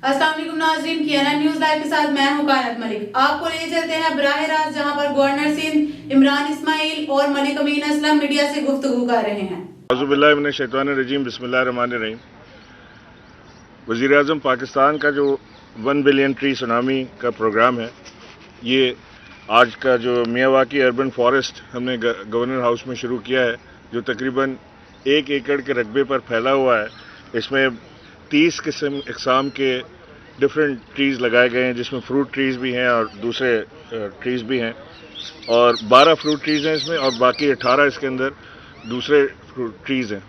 अस्सलाम वालेकुम नाज़रीन, KNN न्यूज़ लाइव के साथ मैं हूं कायनात मलिक। आपको ले चलते हैं बराह रास्त जहां पर गवर्नर सिंध इमरान इस्माइल और मलिक अमीन असलम मीडिया से गुफ्तगू कर रहे हैं। औज़ुबिल्लाहि मिनश शैतानिर रजीम, बिस्मिल्लाहिर्रहमानिर्रहीम। वज़ीर-ए-आज़म पाकिस्तान का जो 1 बिलियन ट्री सुनामी का प्रोग्राम है, ये आज का जो मियावाकी अर्बन फॉरेस्ट हमने गवर्नर हाउस में शुरू किया है, जो तकरीबन 1 एकड़ के रकबे पर फैला हुआ है। इसमें 30 इकसाम के डिफरेंट ट्रीज़ लगाए गए हैं, जिसमें फ्रूट ट्रीज़ भी हैं और दूसरे ट्रीज़ भी हैं, और 12 फ्रूट ट्रीज़ हैं इसमें, और बाकी 18 इसके अंदर दूसरे फ्रूट ट्रीज़ हैं।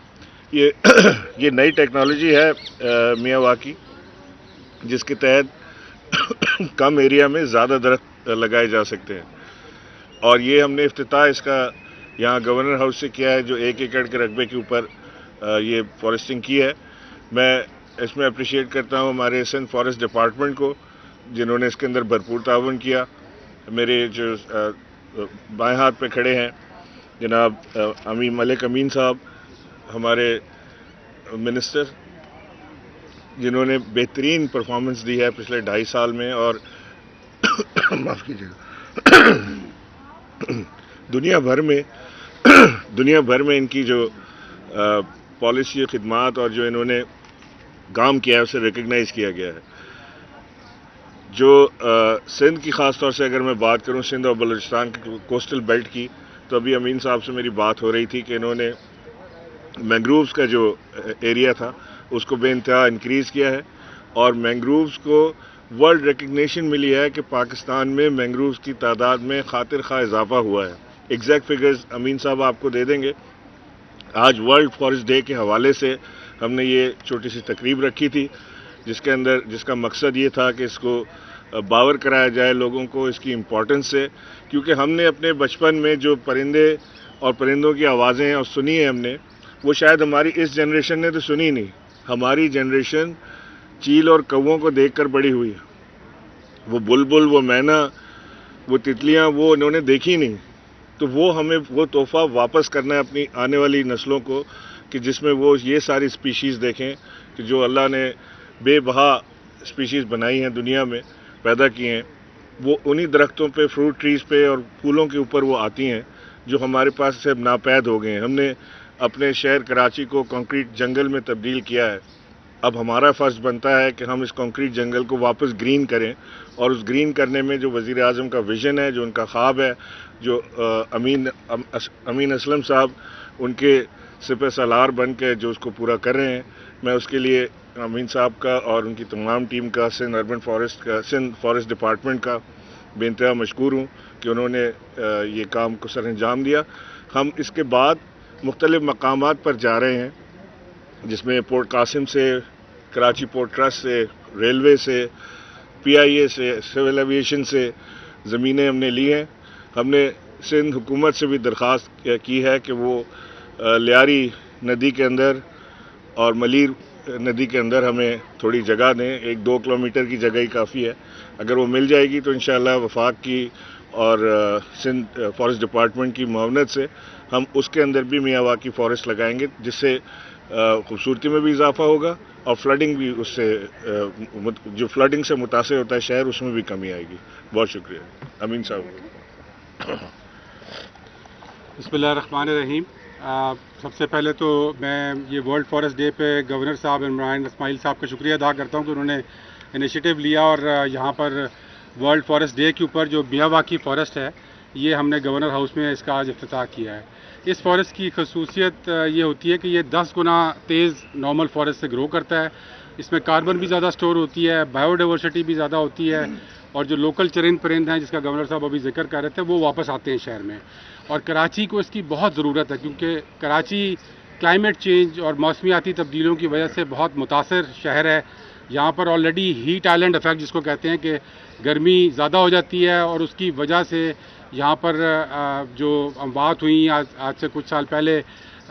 ये नई टेक्नोलॉजी है मियावाकी, जिसके तहत कम एरिया में ज़्यादा दरख्त लगाए जा सकते हैं, और ये हमने इफ्तिताह इसका यहाँ गवर्नर हाउस से किया है, जो 1 एकड़ के रकबे के ऊपर ये फॉरेस्टिंग की है। मैं इसमें अप्रिशिएट करता हूँ हमारे सिंध फॉरेस्ट डिपार्टमेंट को, जिन्होंने इसके अंदर भरपूर ताउन किया। मेरे जो बाएं हाथ पे खड़े हैं जनाब मलिक अमीन साहब, हमारे मिनिस्टर, जिन्होंने बेहतरीन परफॉर्मेंस दी है पिछले 2.5 साल में, और माफ़ कीजिएगा, दुनिया भर में इनकी जो पॉलिसी खिदमात और जो इन्होंने काम किया है उसे रिकग्नाइज़ किया गया है। जो सिंध की ख़ास तौर से अगर मैं बात करूं, सिंध और बलूचिस्तान की कोस्टल बेल्ट की, तो अभी अमीन साहब से मेरी बात हो रही थी कि इन्होंने मैंग्रोव्स का जो एरिया था उसको बेइंतहा इंक्रीज़ किया है, और मैंग्रोव्स को वर्ल्ड रिकग्निशन मिली है कि पाकिस्तान में मैंग्रोव्स की तादाद में खातिर खा इजाफा हुआ है। एग्जैक्ट फिगर्स अमीन साहब आपको दे देंगे। आज वर्ल्ड फॉरेस्ट डे के हवाले से हमने ये छोटी सी तकरीब रखी थी, जिसका मकसद ये था कि इसको बावर कराया जाए लोगों को इसकी इम्पोर्टेंस से, क्योंकि हमने अपने बचपन में जो परिंदे और परिंदों की आवाज़ें और सुनी है हमने, वो शायद हमारी इस जनरेशन ने तो सुनी नहीं। हमारी जनरेशन चील और कौवों को देखकर बड़ी हुई है। वो बुलबुल, वो मैना, वो तितलियां, वो इन्होंने देखी नहीं। तो वो हमें वो तोहफा वापस करना है अपनी आने वाली नस्लों को, कि जिसमें वो ये सारी स्पीशीज़ देखें कि जो अल्लाह ने बेबहा स्पीशीज़ बनाई हैं, दुनिया में पैदा की हैं, वो उन्हीं दरख्तों पे, फ्रूट ट्रीज़ पे और फूलों के ऊपर वो आती हैं, जो हमारे पास से नापैद हो गए हैं। हमने अपने शहर कराची को कंक्रीट जंगल में तब्दील किया है। अब हमारा फ़र्ज़ बनता है कि हम इस कंक्रीट जंगल को वापस ग्रीन करें, और उस ग्रीन करने में जो वज़ीर आज़म का विज़न है, जो उनका ख्वाब है, जो अमीन असलम साहब उनके सिपह सालार बन के जो उसको पूरा कर रहे हैं, मैं उसके लिए अमीन साहब का और उनकी तमाम टीम का, सिंध फॉरेस्ट डिपार्टमेंट का बेइंतहा मशकूर हूँ कि उन्होंने ये काम को सर अंजाम दिया। हम इसके बाद मुख्तलिफ मकामात पर जा रहे हैं, जिसमें पोर्ट कासिम से, कराची पोर्ट ट्रस्ट से, रेलवे से, PIA से, सिविल एविएशन से ज़मीनें हमने ली हैं। हमने सिंध हुकूमत से भी दरख्वास्त की है कि वो लियारी नदी के अंदर और मलीर नदी के अंदर हमें थोड़ी जगह दें। 1-2 किलोमीटर की जगह ही काफ़ी है। अगर वो मिल जाएगी तो इंशाअल्लाह वफाक की और सिंध फॉरेस्ट डिपार्टमेंट की मुआवनत से हम उसके अंदर भी मियावाकी फॉरेस्ट लगाएंगे, जिससे खूबसूरती में भी इजाफा होगा, और फ्लडिंग भी उससे जो फ्लडिंग से मुतासिर होता है शहर, उसमें भी कमी आएगी। बहुत शुक्रिया अमीन साहब। बिस्मिल्लाहिर्रहमानिर्रहीम। सबसे पहले तो मैं ये वर्ल्ड फॉरेस्ट डे पे गवर्नर साहब इमरान इस्माइल साहब का शुक्रिया अदा करता हूँ कि उन्होंने इनिशिएटिव लिया, और यहाँ पर वर्ल्ड फॉरेस्ट डे के ऊपर जो मियावाकी फॉरेस्ट है, ये हमने गवर्नर हाउस में इसका आज इफ्तिताह किया है। इस फॉरेस्ट की खसूसियत ये होती है कि ये 10 गुना तेज़ नॉर्मल फॉरेस्ट से ग्रो करता है। इसमें कार्बन भी ज़्यादा स्टोर होती है, बायोडाइवर्सिटी भी ज़्यादा होती है, और जो लोकल चरिंद परिंद हैं, जिसका गवर्नर साहब अभी जिक्र कर रहे थे, वो वापस आते हैं शहर में। और कराची को इसकी बहुत ज़रूरत है, क्योंकि कराची क्लाइमेट चेंज और मौसमियाती तब्दीलियों की वजह से बहुत मुतासर शहर है। यहाँ पर ऑलरेडी हीट आइलैंड इफेक्ट जिसको कहते हैं कि गर्मी ज़्यादा हो जाती है, और उसकी वजह से यहाँ पर जो बात हुई आज से कुछ साल पहले,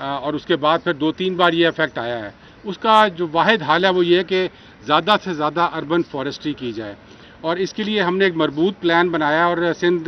और उसके बाद फिर 2-3 बार ये इफेक्ट आया है। उसका जो वाहिद हल है वो ये कि ज़्यादा से ज़्यादा अर्बन फॉरेस्ट्री की जाए, और इसके लिए हमने एक मरबूत प्लान बनाया, और सिंध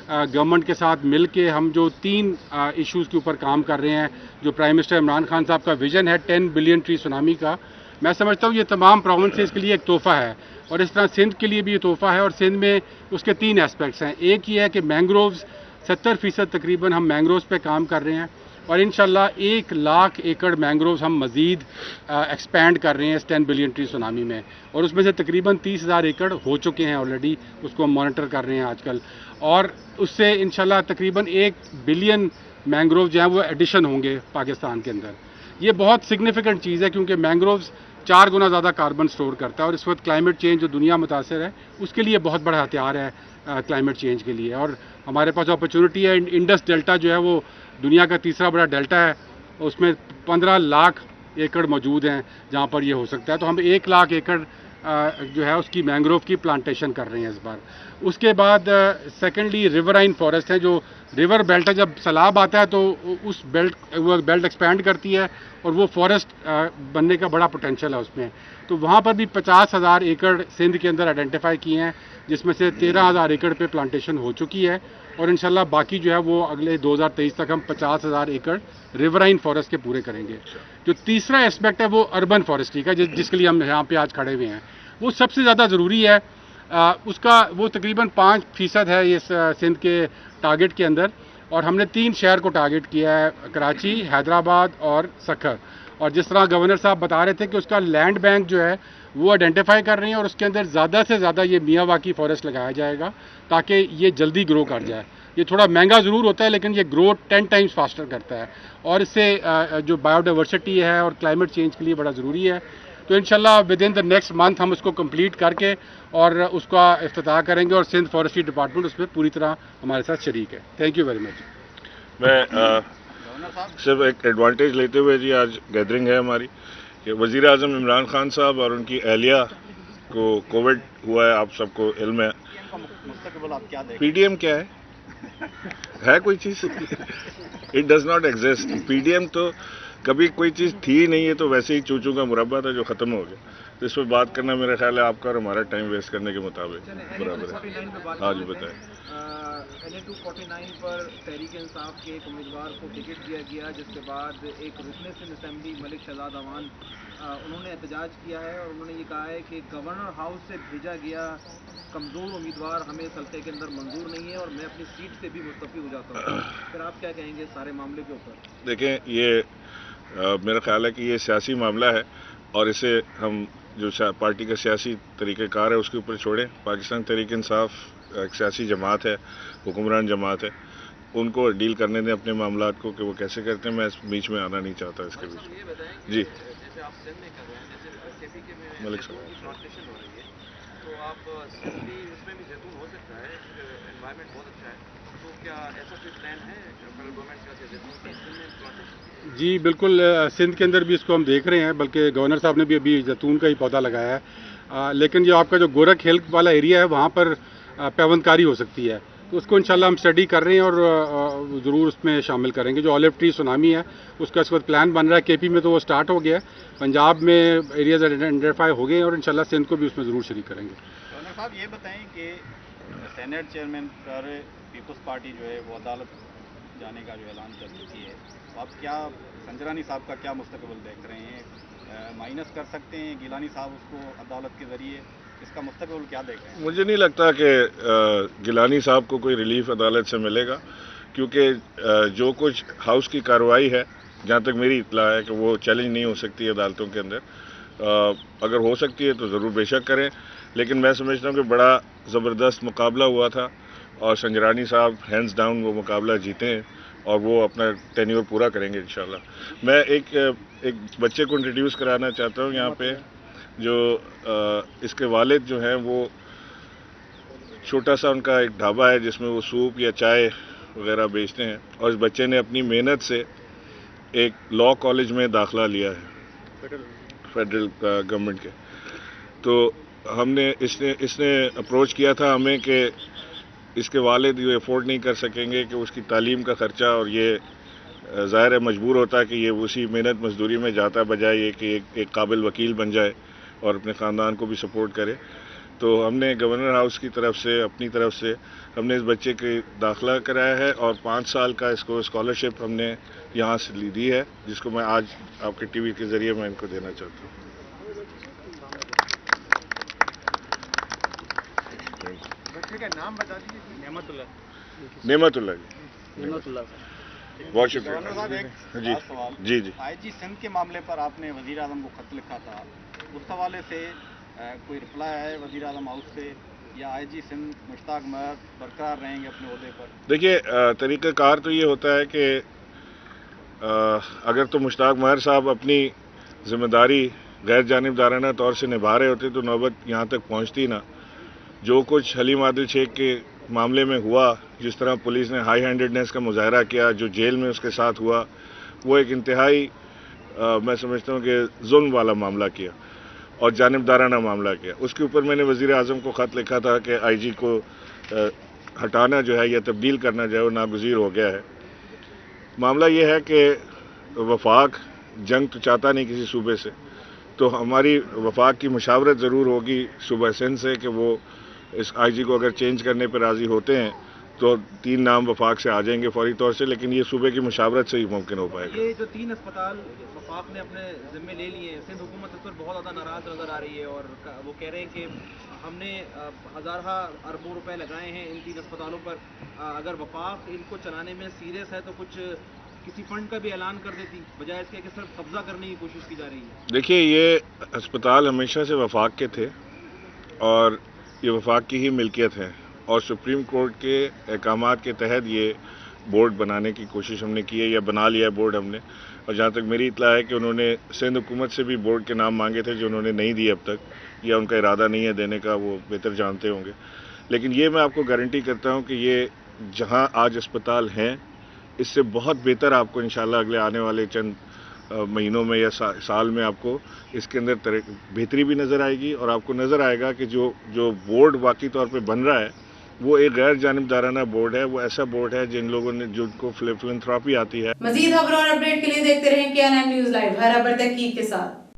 गवर्नमेंट के साथ मिल के हम जो 3 इश्यूज़ के ऊपर काम कर रहे हैं। जो प्राइम मिनिस्टर इमरान खान साहब का विज़न है 10 बिलियन ट्री सुनामी का, मैं समझता हूँ ये तमाम प्रोविंसेस के लिए एक तोहफ़ा है, और इस तरह सिंध के लिए भी ये तोहफ़ा है। और सिंध में उसके 3 एस्पेक्ट्स हैं। एक ये है कि मैंग्रोव्स 70% तकरीबन हम मैंग्रोव्स पे काम कर रहे हैं, और इंशाल्लाह 1 लाख एकड़ मैंग्रोव्स हम मज़ीद एक्सपैंड कर रहे हैं इस 10 बिलियन ट्री सुनामी में, और उसमें से तकरीबन 30,000 एकड़ हो चुके हैं ऑलरेडी, उसको हम मॉनिटर कर रहे हैं आजकल। और उससे इंशाल्लाह तकरीबन 1 बिलियन मैंग्रोव जो हैं वो एडिशन होंगे पाकिस्तान के अंदर। ये बहुत सिग्निफिकेंट चीज़ है, क्योंकि मैंग्रोव्स 4 गुना ज़्यादा कार्बन स्टोर करता है, और इस वक्त क्लाइमेट चेंज जो दुनिया मुतासर है उसके लिए बहुत बड़ा हथियार है क्लाइमेट चेंज के लिए। और हमारे पास अपॉर्चुनिटी है। इंडस डेल्टा जो है वो दुनिया का तीसरा बड़ा डेल्टा है, उसमें 15 लाख एकड़ मौजूद हैं जहाँ पर ये हो सकता है। तो हम 1 लाख एकड़ जो है उसकी मैंग्रोव की प्लांटेशन कर रहे हैं इस बार। उसके बाद सेकेंडली रिवराइन फॉरेस्ट है, जो रिवर बेल्ट है, जब सैलाब आता है तो उस बेल्ट एक्सपैंड करती है, और वो फॉरेस्ट बनने का बड़ा पोटेंशियल है उसमें। तो वहाँ पर भी 50,000 एकड़ सिंध के अंदर आइडेंटिफाई किए हैं, जिसमें से 13,000 एकड़ पे प्लांटेशन हो चुकी है, और इंशाल्लाह बाकी जो है वो अगले 2023 तक हम 50,000 एकड़ रिवराइन फॉरेस्ट के पूरे करेंगे। जो तीसरा एस्पेक्ट है वो अर्बन फॉरेस्ट्री का, जिसके लिए हम यहाँ पे आज खड़े हुए हैं, वो सबसे ज़्यादा ज़रूरी है। उसका वो तकरीबन 5% है इस सिंध के टारगेट के अंदर, और हमने 3 शहर को टारगेट किया है, कराची, हैदराबाद और सखर। और जिस तरह गवर्नर साहब बता रहे थे कि उसका लैंड बैंक जो है वो आइडेंटिफाई कर रहे हैं, और उसके अंदर ज़्यादा से ज़्यादा ये मियावाकी फॉरेस्ट लगाया जाएगा ताकि ये जल्दी ग्रो कर जाए। ये थोड़ा महंगा ज़रूर होता है, लेकिन ये ग्रो 10 टाइम्स फास्टर करता है, और इससे जो बायोडाइवर्सिटी है और क्लाइमेट चेंज के लिए बड़ा ज़रूरी है। तो इंशाल्लाह with in the next month हम उसको कंप्लीट करके और उसका इफ्तिताह करेंगे, और सिंध फॉरेस्ट्री डिपार्टमेंट उसमें पूरी तरह हमारे साथ शरीक है। Thank you very much. मैं सिर्फ एक एडवांटेज लेते हुए जी, आज गैदरिंग है हमारी कि वज़ीर आज़म इमरान खान साहब और उनकी अहलिया को कोविड हुआ है, आप सबको इल्म है। पीडीएम क्या है कोई चीज़? It does not exist. PDM तो कभी कोई चीज़ थी ही नहीं है, तो वैसे ही चूचू का मुरब्बा था जो ख़त्म हो गया। तो इस पर बात करना मेरा ख्याल है आपका और हमारा टाइम वेस्ट करने के मुताबिक बराबर है। हाँ जी बताएं। NA 249 पर तहरीक इंसाफ के एक उम्मीदवार को टिकट दिया गया, जिसके बाद एक रुकने सिंध असेंबली मलिक शहजाद अवान उन्होंने एहतजाज किया है, और उन्होंने ये कहा है कि गवर्नर हाउस से भेजा गया कमज़ोर उम्मीदवार हमें इस हल्के के अंदर मंजूर नहीं है, और मैं अपनी सीट से भी मुस्तफ़ी हो जाता हूँ। फिर आप क्या कहेंगे सारे मामले के ऊपर? देखें, ये मेरा ख्याल है कि ये सियासी मामला है, और इसे हम जो पार्टी का सियासी तरीक़ेकार है उसके ऊपर छोड़ें। पाकिस्तान तहरीक इंसाफ एक सियासी जमात है, हुक्मरान जमात है, उनको डील करने दें अपने मामलात को कि वो कैसे करते हैं। मैं इस बीच में आना नहीं चाहता इसके बीच में। जी मलिक साहब, तो आप इसमें भी जैतून हो सकता है, एनवायरनमेंट बहुत अच्छा है, तो क्या ऐसा कोई प्लान है गवर्नमेंट का जैतून के प्लांटेशन? जी बिल्कुल, सिंध के अंदर भी इसको हम देख रहे हैं, बल्कि गवर्नर साहब ने भी अभी जैतून का ही पौधा लगाया है। लेकिन जो आपका जो गोरख हिल वाला एरिया है वहाँ पर पैवंदकारी हो सकती है, तो उसको इंशाल्लाह हम स्टडी कर रहे हैं और ज़रूर उसमें शामिल करेंगे। जो ऑलिव ट्री सुनामी है उसका इस वक्त प्लान बन रहा है। केपी में तो वो स्टार्ट हो गया है, पंजाब में एरियाज आइडेंटिफाई हो गए, और इंशाल्लाह सिंध को भी उसमें ज़रूर शरीक करेंगे। गवर्नर साहब ये बताएं कि सेनेट चेयरमैन पर पीपल्स पार्टी जो है वो अदालत जाने का जो ऐलान कर चुकी है, तो आप क्या संजरानी साहब का क्या मुस्तकबिल देख रहे हैं? माइनस कर सकते हैं गिलानी साहब उसको अदालत के ज़रिए? इसका मुस्तकबिल क्या देख रहे हैं? मुझे नहीं लगता कि गिलानी साहब को कोई रिलीफ अदालत से मिलेगा, क्योंकि जो कुछ हाउस की कार्रवाई है, जहाँ तक मेरी इत्तला है कि वो चैलेंज नहीं हो सकती है अदालतों के अंदर। अगर हो सकती है तो ज़रूर बेशक करें, लेकिन मैं समझता हूँ कि बड़ा ज़बरदस्त मुकाबला हुआ था, और संजरानी साहब हैंड्स डाउन वो मुकाबला जीते हैं, और वो अपना टेन्योर पूरा करेंगे इंशाल्लाह। मैं एक बच्चे को इंट्रोड्यूस कराना चाहता हूँ यहाँ पे, जो इसके वालिद जो हैं वो छोटा सा उनका एक ढाबा है जिसमें वो सूप या चाय वगैरह बेचते हैं, और इस बच्चे ने अपनी मेहनत से एक लॉ कॉलेज में दाखिला लिया है फेडरल गवर्नमेंट के। तो हमने इसने अप्रोच किया था हमें कि इसके वालिद ये अफोर्ड नहीं कर सकेंगे कि उसकी तालीम का ख़र्चा, और ये ज़ाहिर है मजबूर होता है कि ये उसी मेहनत मजदूरी में जाता बजाय ये कि एक काबिल वकील बन जाए और अपने ख़ानदान को भी सपोर्ट करे। तो हमने गवर्नर हाउस की तरफ से, अपनी तरफ से हमने इस बच्चे के दाखिला कराया है, और 5 साल का इसको स्कॉलरशिप हमने यहाँ से ली दी है, जिसको मैं आज आपके टीवी के ज़रिए मैं इनको देना चाहता हूँ। ٹھیک ہے، نام بتا دیجیے. नेमतुल्लाह जी, बहुत शुक्रिया. गवर्नर साहब, एक जी खास सवाल. जी जी. आईजी सिंध के मामले पर आपने वजीर आजम को खत लिखा था, उस हवाले से कोई रिप्लाई आया है वजीर आजम हाउस से, या आईजी सिंध मुश्ताक महर बरकरार रहेंगे अपने ओहदे पर? देखिए, तरीक़ाकार तो ये होता है कि अगर तो मुश्ताक महर साहब अपनी ज़िम्मेदारी गैर जानिबदाराना तौर से निभा रहे होते तो नौबत यहाँ तक पहुँचती ना. जो कुछ हलीम आदिल शेख के मामले में हुआ, जिस तरह पुलिस ने हाई हैंडेडनेस का मुजाहरा किया, जो जेल में उसके साथ हुआ, वो एक इंतहाई मैं समझता हूँ कि जुल्म वाला मामला किया और जानिबदाराना मामला किया. उसके ऊपर मैंने वज़ीर आज़म को ख़त लिखा था कि आईजी को हटाना जो है या तब्दील करना जो है वो नागुज़ीर हो गया है. मामला ये है कि वफाक जंग तो चाहता नहीं किसी सूबे से, तो हमारी वफाक की मुशावरत ज़रूर होगी सूबा सिंध से कि वो इस आईजी को अगर चेंज करने पर राज़ी होते हैं तो 3 नाम वफाक से आ जाएंगे फौरी तौर से, लेकिन ये सूबे की मुशावरत से ही मुमकिन हो पाएगा. ये जो 3 अस्पताल वफाक ने अपने ज़िम्मे ले लिए हैं, सिंध हुकूमत इस पर बहुत ज़्यादा नाराज़ नज़र आ रही है और वो कह रहे हैं कि हमने हज़ार अरबों रुपए लगाए हैं इन 3 अस्पतालों पर. अगर वफाक इनको चलाने में सीरियस है तो कुछ किसी फंड का भी ऐलान कर देती, बजाय इसके कि सिर्फ कब्जा करने की कोशिश की जा रही है. देखिए, ये अस्पताल हमेशा से वफाक के थे और ये वफाक की ही मिल्कियत है और सुप्रीम कोर्ट के अहकामात के तहत ये बोर्ड बनाने की कोशिश हमने की है या बना लिया है बोर्ड हमने. और जहाँ तक मेरी इत्तला है कि उन्होंने सिंध हुकूमत से भी बोर्ड के नाम मांगे थे जो उन्होंने नहीं दिए अब तक, या उनका इरादा नहीं है देने का, वो बेहतर जानते होंगे. लेकिन ये मैं आपको गारंटी करता हूँ कि ये जहाँ आज अस्पताल हैं इससे बहुत बेहतर आपको इंशाल्लाह अगले आने वाले चंद महीनों में या साल में आपको इसके अंदर बेहतरी भी नज़र आएगी और आपको नज़र आएगा कि जो बोर्ड वाकई तौर पे बन रहा है वो एक गैर जानिबदाराना बोर्ड है. वो ऐसा बोर्ड है जिन लोगों ने जिनको फिलैंथ्रोपी आती है. मज़ीद खबरों और अपडेट के लिए देखते रहें KNN न्यूज़ लाइव, हर खबर तहकीक के साथ.